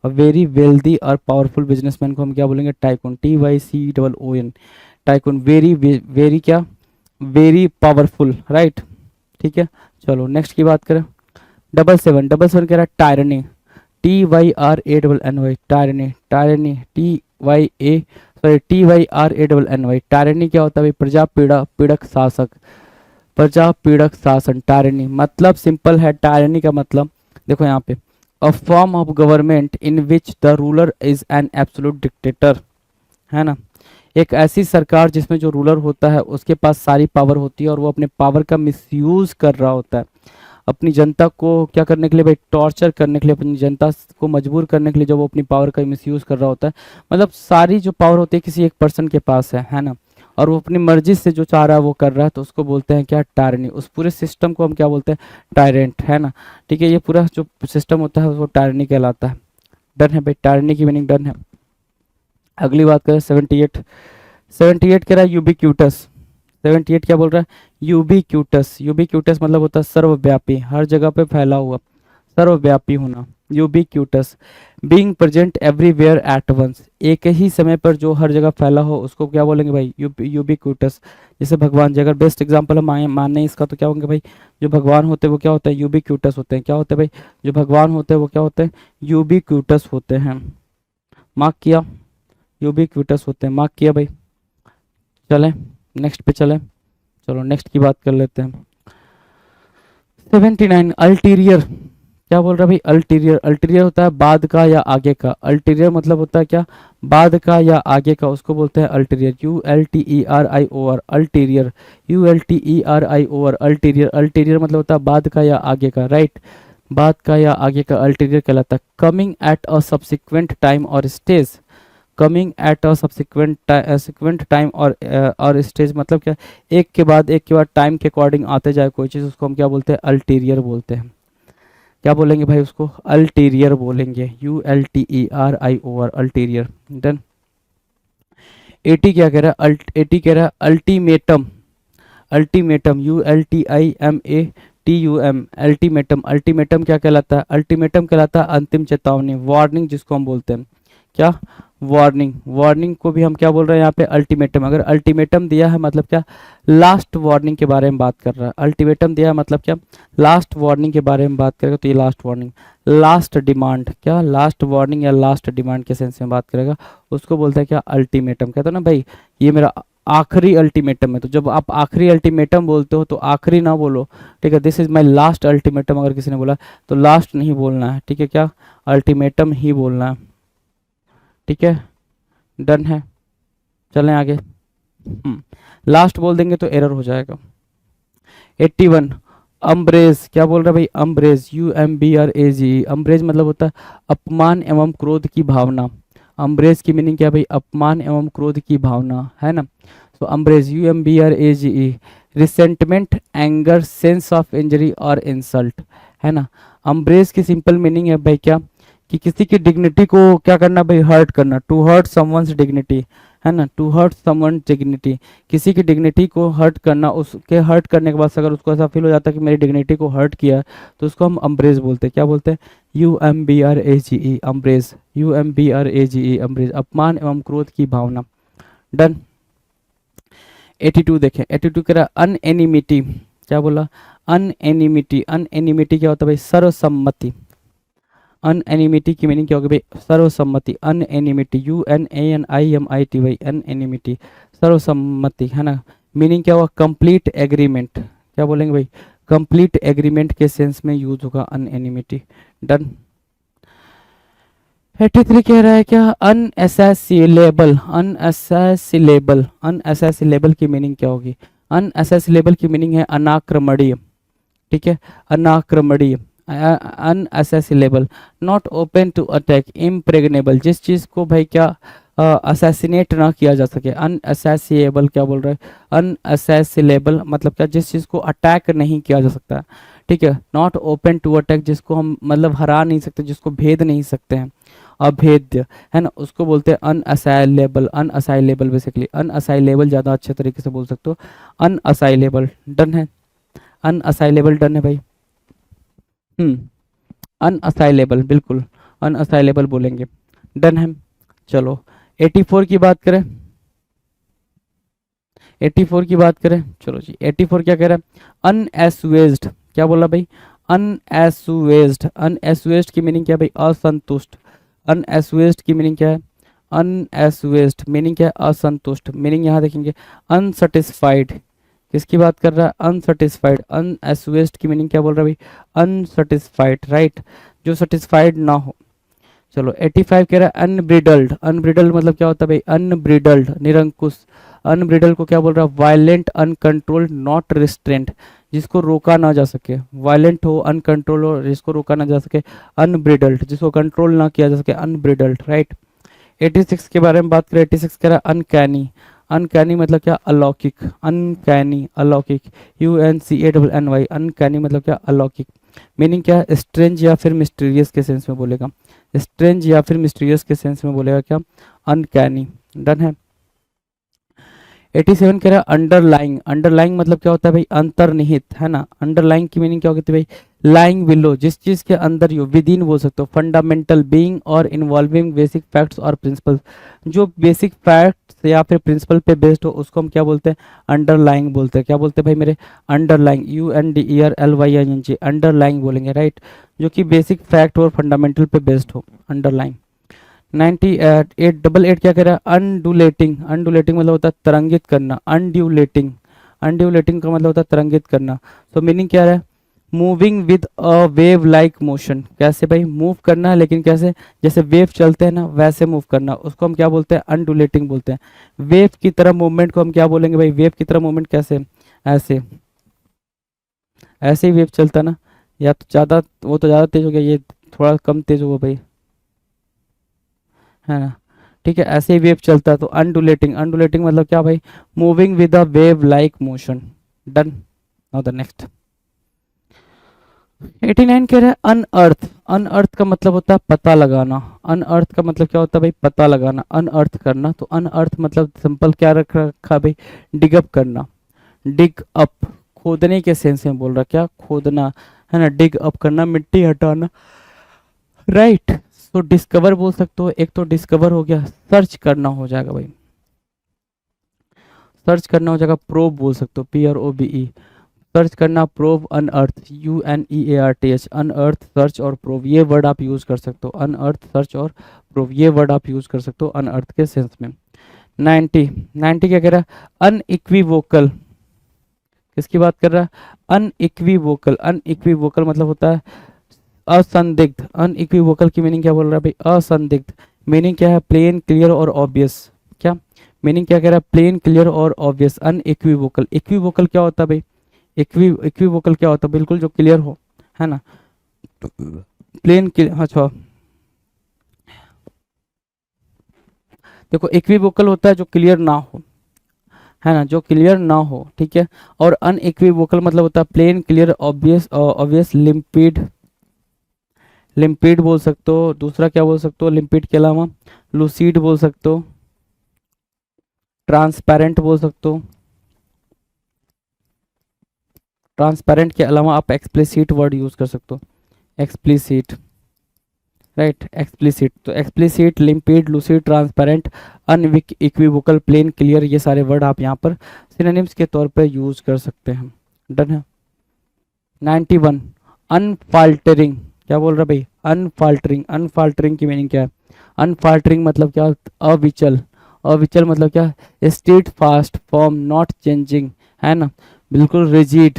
a very wealthy और पावरफुल बिजनेसमैन को हम क्या बोलेंगे, tycoon, TYCOON, tycoon, very very क्या, वेरी पावरफुल, राइट, ठीक है। चलो नेक्स्ट की बात करें। 77 कह रहा है tyranny, TYRANNY, tyranny, tyranny, TYRANNY। Tyranny क्या होता है भाई, प्रजा पीड़ा, पीड़क शासक, प्रजा पीड़क शासन, टायरनी। मतलब सिंपल है, टायरनी का मतलब देखो यहाँ पे, a form of government in which the ruler is an absolute dictator, है ना। एक ऐसी सरकार जिसमें जो रूलर होता है उसके पास सारी पावर होती है, और वो अपने पावर का मिसयूज कर रहा होता है, अपनी जनता को क्या करने के लिए भाई, टॉर्चर करने के लिए, अपनी जनता को मजबूर करने के लिए, जब वो अपनी पावर का मिसयूज कर रहा होता है, मतलब सारी जो पावर होती है किसी एक पर्सन के पास है ना, और वो अपनी मर्जी से जो चाह रहा है वो कर रहा है, तो उसको बोलते हैं क्या, टायरनी। उस पूरे सिस्टम को हम क्या बोलते हैं, टायरेंट, है ना, ठीक है। ये पूरा जो सिस्टम होता है वो टायरनी कहलाता है। डन है भाई, टायरनी की मीनिंग डन है। अगली बात करें 78, 78 कह रहा है यूबिक्यूटस। 78 क्या बोल रहा है, यूबिक्यूटस। यूबिक्यूटस मतलब होता है सर्वव्यापी, हर जगह पे फैला हुआ, सर्वव्यापी होना, ubiquitous. Being present everywhere at once, एक ही समय पर जो हर जगह फैला हो उसको क्या बोलेंगे भाई, यूबिक्यूटस। जैसे भगवान जी, अगर बेस्ट एग्जांपल हम माने इसका, तो क्या होंगे भाई, जो भगवान होते हैं वो क्या होते हैं, यूबिक्यूटस होते हैं। क्या होते हैं भाई, जो भगवान होते हैं वो क्या होते हैं, यूबिक्यूटस होते हैं। मार्क किया, यूबिक्यूटस होते हैं, मार्क किया भाई। चलें नेक्स्ट पे चलें, चलो नेक्स्ट की बात कर लेते हैं। 79 अल्टीरियर। क्या बोल रहा है भाई, अल्टीरियर। अल्टीरियर होता है बाद का या आगे का, अल्टीरियर मतलब होता है क्या, बाद का या आगे का, उसको बोलते हैं ulterior, ULTERIOR, ulterior, ULTERIOR, ulterior. Ulterior मतलब होता है बाद का या आगे का, राइट, बाद का या आगे का अल्टीरियर कहलाता है। Coming at a subsequent time or stage, coming at a subsequent time or stage मतलब क्या, एक के बाद टाइम के अकॉर्डिंग आते जाए कोई चीज़, उसको हम क्या बोलते हैं, अल्टीरियर बोलते हैं। क्या बोलेंगे भाई उसको, अल्टीरियर बोलेंगे, ULTERIOR, अल्टीरियर। डन। 80 क्या कह रहा है, 80 कह रहा है ultimatum, ultimatum, ULTIMATUM, ultimatum. Ultimatum क्या कहलाता है, अल्टीमेटम कहलाता है अंतिम चेतावनी, वार्निंग जिसको हम बोलते हैं। क्या, वार्निंग। वार्निंग को भी हम क्या बोल रहे हैं यहाँ पे, अल्टीमेटम। अगर अल्टीमेटम दिया है मतलब क्या, लास्ट वार्निंग के बारे में बात कर रहा है। अल्टीमेटम दिया है मतलब क्या, लास्ट वार्निंग के बारे में बात करेगा, तो ये लास्ट वार्निंग। लास्ट डिमांड, क्या, लास्ट वार्निंग या लास्ट डिमांड के सेंस में बात करेगा, उसको बोलते हैं क्या, अल्टीमेटम। कहते हो ना भाई ये मेरा आखिरी अल्टीमेटम है, तो जब आप आखिरी अल्टीमेटम बोलते हो तो आखिरी ना बोलो, ठीक है। This is my last ultimatum अगर किसी ने बोला तो लास्ट नहीं बोलना है, ठीक है, क्या, अल्टीमेटम ही बोलना है, ठीक है। डन है, चलें आगे। लास्ट बोल देंगे तो एरर हो जाएगा। 81 अम्ब्रेज, क्या बोल रहा है भाई, अम्ब्रेज, UMBRAGE, अम्ब्रेज मतलब होता है अपमान एवं क्रोध की भावना। अम्ब्रेज की मीनिंग क्या है भाई, अपमान एवं क्रोध की भावना, है ना। तो umbrage UMBRAGE, resentment, anger, sense of injury और इंसल्ट, है ना। अम्ब्रेज की सिंपल मीनिंग है भाई क्या, कि किसी की डिग्निटी को क्या करना भाई, हर्ट करना, टू हर्ट समवंस डिग्निटी, है ना, टू हर्ट समवन डिग्निटी, किसी की डिग्निटी को हर्ट करना, उसके हर्ट करने के बाद अगर उसको ऐसा फील हो जाता है कि मेरी डिग्निटी को हर्ट किया है, तो उसको हम अम्ब्रेज बोलते हैं। क्या बोलते हैं, UMBRAGE, अम्ब्रेज, UMBRAGE, अम्ब्रेज, अपमान एवं क्रोध की भावना। डन। 82 देखें, 82 कह रहा अनएनिमिटी, क्या बोला, अनएनिमिटी, अनएनिमिटी क्या होता है भाई, सर्वसम्मति। अनएनिमिटी की मीनिंग क्या होगी भाई, सर्वसम्मति, अनएनिमिटी, UNANIMITY भाई, अनएनिमिटी, सर्वसम्मति, है ना। मीनिंग क्या हुआ, कंप्लीट एग्रीमेंट, क्या बोलेंगे भाई, कंप्लीट एग्रीमेंट के सेंस में यूज होगा अनएनिमिटी। डन। 83 कह रहा है क्या, अनअसेसिलेबल, अनअसेसिलेबल, अनअसेसिलेबल की मीनिंग क्या होगी, अनअसेसिलेबल की मीनिंग है अनाक्रमणीय, ठीक है, अनाक्रमणीय, अनअसेसिलेबल, not open to attack, impregnable, जिस चीज़ को भाई क्या असैसिनेट ना किया जा सके, अनअसेसिएबल क्या बोल रहा है, अनअसेसिलेबल मतलब क्या, जिस चीज़ को अटैक नहीं किया जा सकता, ठीक है, नॉट ओपन टू अटैक, जिसको हम मतलब हरा नहीं सकते, जिसको भेद नहीं सकते हैं, अभेद्य, है ना, उसको बोलते हैं अनअसाइलेबल, अनअसाइलेबल बेसिकली, अनअसाइलेबल ज़्यादा अच्छे तरीके से बोल सकते हो, अनअसाइलेबल। डन है, अनअसाइलेबल, डन है भाई। अनअसाइलेबल, बिल्कुल अनअसाइलेबल बोलेंगे। डन है, चलो 84 की बात करें, 84 की बात करें, चलो जी 84 क्या कह रहा है, अनएसुएज्ड, क्या बोला भाई, अनएसुएज्ड, अनएसुएज्ड की मीनिंग क्या है भाई, असंतुष्ट, अनएसुएज्ड की मीनिंग क्या है, अनएसुएज्ड मीनिंग क्या है, असंतुष्ट, मीनिंग यहाँ देखेंगे अनसेटिस्फाइड, किसकी बात कर रहा है, अनसेटिस्फाइड, अनएसुएज्ड की मीनिंग क्या बोल रहा है भाई, अनसेटिस्फाइड, राइट, जो सेटिस्फाइड ना हो। चलो 85 कह रहा है अनब्रिडल्ड, अनब्रिडल्ड मतलब क्या होता है भाई, अनब्रिडल्ड, निरंकुश, अनब्रिडल्ड को क्या बोल रहा है, वायलेंट, अनकंट्रोल्ड, नॉट रिस्ट्रेंट, जिसको रोका ना जा सके, वायलेंट हो, अनकंट्रोल हो, जिसको रोका ना जा सके, अनब्रिडल्ड, जिसको कंट्रोल ना किया जा सके, अनब्रिडल्ड, राइट। 86 के बारे में बात करें, 86 कह रहा है अनकैनी, अनकैनी मतलब क्या, अलौकिक, अनकैनी, अलौकिक, UNCANNY, अनकैनी मतलब क्या, अलौकिक, मीनिंग क्या है, स्ट्रेंज या फिर मिस्टीरियस के सेंस में बोलेगा, स्ट्रेंज या फिर मिस्टीरियस के सेंस में बोलेगा क्या, अनकैनी। डन है। 87 कह रहा है अंडरलाइंग, अंडरलाइंग मतलब क्या होता है भाई, अंतर्निहित, है ना, अंडरलाइंग की मीनिंग क्या होती है भाई, लाइंग बिलो, जिस चीज के अंदर यो, विद इन बोल सकते हो, फंडामेंटल, बीइंग और इन्वॉल्विंग बेसिक फैक्ट्स और प्रिंसिपल्स, जो बेसिक फैक्ट्स या फिर प्रिंसिपल पे बेस्ड हो उसको हम क्या बोलते हैं, अंडरलाइंग बोलते हैं। क्या बोलते हैं भाई मेरे, अंडरलाइंग, UNDERLYING, अंडरलाइंग बोलेंगे, राइट, जो कि बेसिक फैक्ट और फंडामेंटल पे बेस्ड हो, अंडरलाइंग। 98 क्या कह रहा है, अनडुलेटिंग, अनडुलेटिंग मतलब होता है तरंगित करना, अनड्यूलेटिंग, अनड्यूलेटिंग का मतलब होता है तरंगित करना। तो मीनिंग क्या है, moving with a wave like motion, कैसे भाई, मूव करना है लेकिन कैसे, जैसे वेव चलते हैं ना वैसे मूव करना, उसको हम क्या बोलते हैं, अनडुलेटिंग बोलते हैं। वेव की तरह मूवमेंट को हम क्या बोलेंगे भाई, वेव की तरह मूवमेंट कैसे, ऐसे, ऐसे ही वेव चलता ना, या तो ज़्यादा, वो तो ज़्यादा तेज हो गया, ये थोड़ा कम तेज हुआ भाई, है ना, ठीक है, ऐसे ही वेव चलता है, तो अनडुलेटिंग, अनडुलेटिंग मतलब क्या भाई, moving with a wave like motion. Done. Now the next 89 कह रहा है अनअर्थ, अनअर्थ का मतलब होता है पता लगाना, अनअर्थ का मतलब क्या होता है भाई, पता लगाना, अनअर्थ करना, तो अनअर्थ मतलब सिंपल क्या रख रखा भाई, डिग अप करना, डिग अप, खोदने के सेंस में बोल रहा, क्या खोदना, है ना, डिग अप करना, मिट्टी हटाना, राइट। तो डिस्कवर बोल सकते हो, एक तो डिस्कवर हो गया, सर्च करना हो जाएगा भाई, सर्च करना हो जाएगा, प्रोब बोल सकते हो, PROBE, सर्च करना, probe, unearth, UNEARTH, unearth, search और प्रोब, ये वर्ड आप यूज कर सकते हो, अनअर्थ, सर्च और प्रोब, ये वर्ड आप यूज कर सकते हो अनअर्थ के सेंस में। 90 क्या कह रहा है, अनइक्विवोकल, किसकी बात कर रहा है, अनइक्विवोकल, अनइक्विवोकल मतलब होता है असंदिग्ध, अनइक्विवोकल की मीनिंग क्या बोल रहा है भाई, असंदिग्ध, मीनिंग क्या है, प्लेन क्लियर और ऑब्वियस। क्या मीनिंग क्या कह रहा है, प्लेन क्लियर और ऑब्वियस। अनइक्विवोकल, इक्विवोकल क्या होता है भाई, इक्विवोकल क्या होता है, बिल्कुल जो क्लियर हो, है ना। प्लेन क्लियर, अच्छा देखो इक्विवोकल होता है जो क्लियर ना हो, है ना, जो क्लियर ना हो, ठीक है। और अनइक्विवोकल मतलब होता है plain clear obvious, obvious limpid, limpid बोल सकते हो। दूसरा क्या बोल सकते हो लिम्पिड के अलावा, लूसीड बोल सकते हो, ट्रांसपेरेंट बोल सकते हो। ट्रांसपेरेंट के अलावा आप एक्सप्लिसिट वर्ड यूज कर सकते हो, एक्सप्लिसिट, राइट, एक्सप्लिसिट। तो explicit, limpid, lucid, transparent, unequivocal, plain clear, ये सारे वर्ड आप यहाँ पर सिनोनिम्स के तौर पे यूज कर सकते हैं। डन है। 91, अनफाल्टरिंग, क्या बोल रहा भाई, अनफाल्टरिंग। अनफाल्टरिंग की मीनिंग क्या है, अनफाल्टरिंग मतलब क्या, अविचल, अविचल मतलब क्या, state fast, form, not changing, है ना, बिल्कुल रिजिड,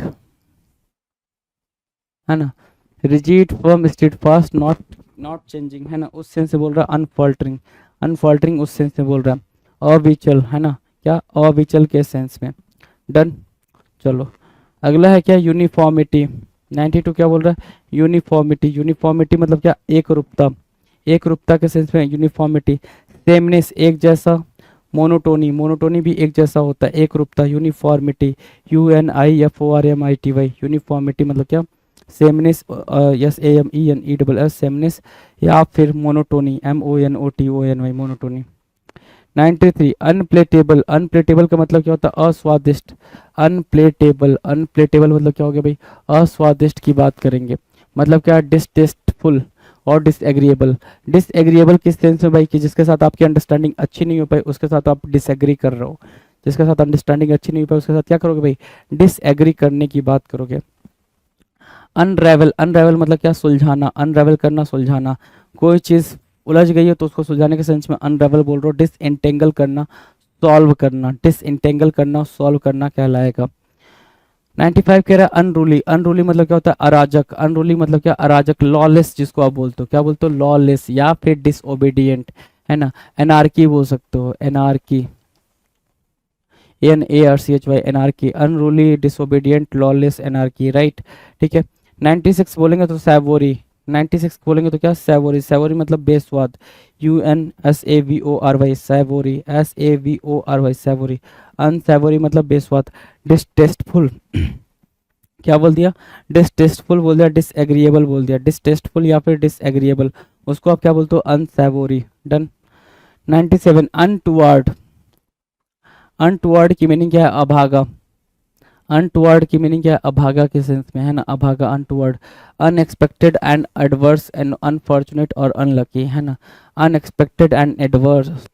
है ना, rigid, firm, state fast, not not changing, है ना, उस सेंस से बोल रहा है अनफॉल्टरिंग। अनफॉल्टरिंग उस सेंस में बोल रहा है, अविचल, है ना, क्या अविचल के सेंस में। डन। चलो अगला है क्या, यूनिफॉर्मिटी। 92 क्या बोल रहा है, यूनिफॉर्मिटी। यूनिफॉर्मिटी मतलब क्या, एक रूपता, एक रूपता के सेंस में यूनिफॉर्मिटी। सेमनेस, एक जैसा। मोनोटोनी, मोनोटोनी भी एक जैसा होता है, एक रूपता, यूनिफॉर्मिटी। UNIFORMITY, यूनिफॉर्मिटी मतलब क्या, सेमनेस, SAMENESS, सेमनेस, या फिर monotony, MONOTONY, monotony. 93, unpalatable. Unpalatable का मतलब क्या होता है, अस्वादिष्ट। अनप्लेटेबल, अनप्लेटेबल मतलब क्या हो गया भाई, अस्वादिष्ट की बात करेंगे, मतलब क्या, डिसटेस्टफुल और डिसएग्रीएबल। डिसएग्रीएबल किस सेंस में भाई, कि जिसके साथ आपकी अंडरस्टैंडिंग अच्छी नहीं हो पाई उसके साथ आप डिसएग्री कर रहे हो, जिसके साथ अंडरस्टैंडिंग अच्छी नहीं हो पाई उसके साथ क्या करोगे भाई, डिसएग्री करने की बात करोगे। अनरेवल, अनरेवल मतलब क्या, सुलझाना, अनरेवल करना, सुलझाना, कोई चीज़ उलझ गई है तो उसको सुलझाने के सेंस में अनरेवल बोल रहा हूँ। डिसइंटेंगल करना, सॉल्व करना, डिसइंटेंगल करना, सॉल्व करना कहलाएगा। 95 कह रहा है अनरूली। अनरूली मतलब क्या होता है, अराजक। अनरूली मतलब क्या, अराजक, लॉलेस जिसको आप बोलते हो, क्या बोलते हो, लॉलेस, या फिर डिसओबीडियंट, है ना, एनार्की बोल सकते हो, anarchy, ANARCHY, anarchy, unruly, disobedient, lawless, anarchy, right, ठीक है। 96 बोलेंगे तो सैवोरी। 96 बोलेंगे तो क्या, सैवोरी। सैवोरी मतलब बेस्वाद, UNSAVORY, सैवोरी, SAVORY, सैवोरी। अनसैवोरी मतलब बेस्वाद। डिसटेस्टफुल, क्या बोल दिया, डिसटेस्टफुल बोल दिया, डिसएग्रीएबल बोल दिया, डिसटेस्टफुल या फिर डिसएग्रीएबल, उसको आप क्या बोलते हो, अनसैवोरी। डन। 97, अनटुवर्ड। अनटुवर्ड की मीनिंग क्या है, अभागा। अनटुवर्ड की मीनिंग क्या है, अभागा के सेंस में, है ना, अभागा, untoward. Unexpected and adverse and unfortunate और अनलकी, है ना, अनएक्सपेक्टेड एंड एडवर्स,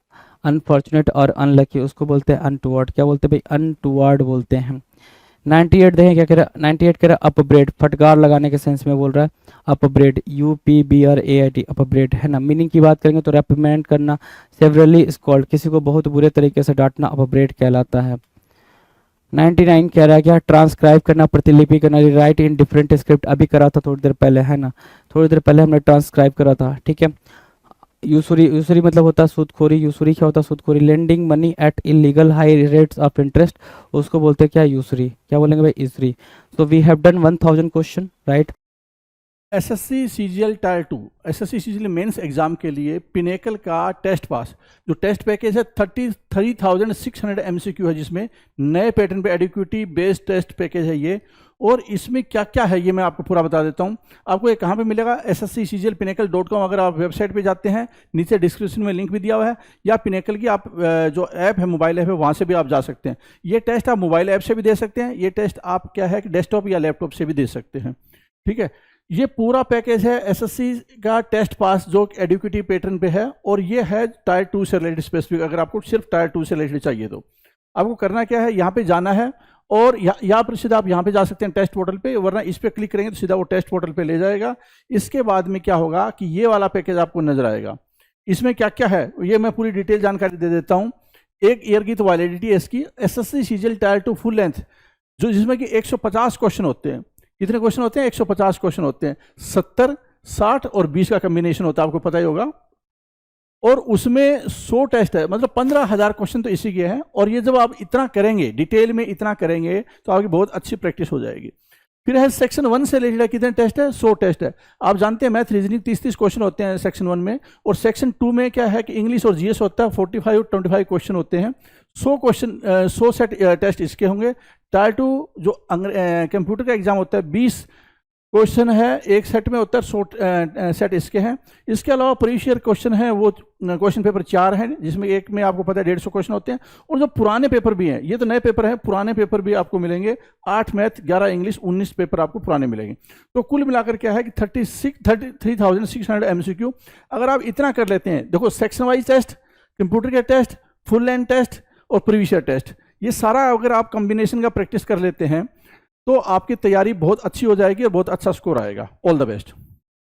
अनफॉर्चुनेट और अनलकी, उसको बोलते हैं अनटुवर्ड। क्या बोलते हैं भाई, अनटुवर्ड बोलते हैं। 98 देखें क्या कह रहा है, 98 कह रहा है अपब्रेड, फटकार लगाने के सेंस में बोल रहा है, अपब्रेड, UPBRAID, अपब्रेड, है ना। मीनिंग की बात करेंगे तो रेप्रिमेंड करना, सेवरली स्कॉल्ड, किसी को बहुत बुरे तरीके से डांटना, अपब्रेड कहलाता है। 99 कह रहा है क्या, ट्रांसक्राइब करना, प्रतिलिपि करना, राइट इन डिफरेंट स्क्रिप्ट, अभी करा था थोड़ी देर पहले, है ना, थोड़ी देर पहले हमने ट्रांसक्राइब करा था, ठीक है। यूसुरी, यूसुरी मतलब होता है सूदखोरी। यूसुरी क्या होता है, सूदखोरी। Lending money at illegal high rates of interest, उसको बोलते हैं क्या, यूसुरी। क्या बोलेंगे भाई, usury. So we have done 1000 question, right. SSC CGL tier 2, SSC CGL mains exam के लिए पिनेकल का टेस्ट पास, जो टेस्ट पैकेज है 33,600 एमसीक्यू है, जिसमें नए पैटर्न पे एडिक्विटी बेस्ड टेस्ट पैकेज है ये। और इसमें क्या क्या है ये मैं आपको पूरा बता देता हूँ। आपको ये कहाँ पे मिलेगा, SSCCGLPinnacle.com, अगर आप वेबसाइट पे जाते हैं नीचे डिस्क्रिप्शन में लिंक भी दिया हुआ है, या पिनेकल की आप जो ऐप है, मोबाइल ऐप है, वहाँ से भी आप जा सकते हैं। ये टेस्ट आप मोबाइल ऐप से भी दे सकते हैं, ये टेस्ट आप क्या है कि डेस्कटॉप या लैपटॉप से भी दे सकते हैं, ठीक है। ये पूरा पैकेज है एसएससी का टेस्ट पास जो एडुकेटिव पैटर्न पे है, और ये है टायर 2 से रिलेटेड स्पेसिफिक। अगर आपको सिर्फ टायर 2 से रिलेटेड चाहिए तो आपको करना क्या है, यहाँ पे जाना है, और यहाँ पर सीधा आप यहाँ पे जा सकते हैं टेस्ट पोर्टल पे, वरना इस पर क्लिक करेंगे तो सीधा वो टेस्ट पोर्टल पे ले जाएगा। इसके बाद में क्या होगा कि ये वाला पैकेज आपको नजर आएगा। इसमें क्या क्या है ये मैं पूरी डिटेल जानकारी दे देता हूँ। 1 ईयर की तो वैलिडिटी है इसकी। SSC CGL tier 2 full length, जो जिसमें कि 150 क्वेश्चन होते हैं। कितने क्वेश्चन होते हैं, 150 क्वेश्चन होते हैं। 70, 60 और 20 का कॉम्बिनेशन होता है, आपको पता ही होगा। और उसमें 100 टेस्ट है, मतलब 15,000 क्वेश्चन तो इसी के हैं। और ये जब आप इतना करेंगे, डिटेल में इतना करेंगे, तो आपकी बहुत अच्छी प्रैक्टिस हो जाएगी। फिर है सेक्शन 1 से रिलेटेड कितने टेस्ट है? 100 टेस्ट है। आप जानते हैं मैथ रीजनिंग 30-30 क्वेश्चन होते हैं सेक्शन 1 में, और सेक्शन 2 में क्या है कि इंग्लिश और जीएस होता है, 45-25 क्वेश्चन होते हैं। 100 सेट टेस्ट इसके होंगे। टायर 2 जो कंप्यूटर का एग्जाम होता है 20 क्वेश्चन है, एक सेट में होता है, 100 सेट इसके हैं। इसके अलावा प्रीवियस ईयर क्वेश्चन है, वो क्वेश्चन पेपर 4 हैं, जिसमें एक में आपको पता है 150 क्वेश्चन होते हैं। और जो पुराने पेपर भी हैं, ये तो नए पेपर हैं, पुराने पेपर भी आपको मिलेंगे। 8 मैथ, 11 इंग्लिश, 19 पेपर आपको पुराने मिलेंगे। तो कुल मिलाकर क्या है कि 33,600 MCQ। अगर आप इतना कर लेते हैं, देखो सेक्शन वाइज टेस्ट, कंप्यूटर के टेस्ट, फुल लेंथ टेस्ट और प्रीवियस ईयर टेस्ट, ये सारा अगर आप कॉम्बिनेशन का प्रैक्टिस कर लेते हैं तो आपकी तैयारी बहुत अच्छी हो जाएगी और बहुत अच्छा स्कोर आएगा। All the best.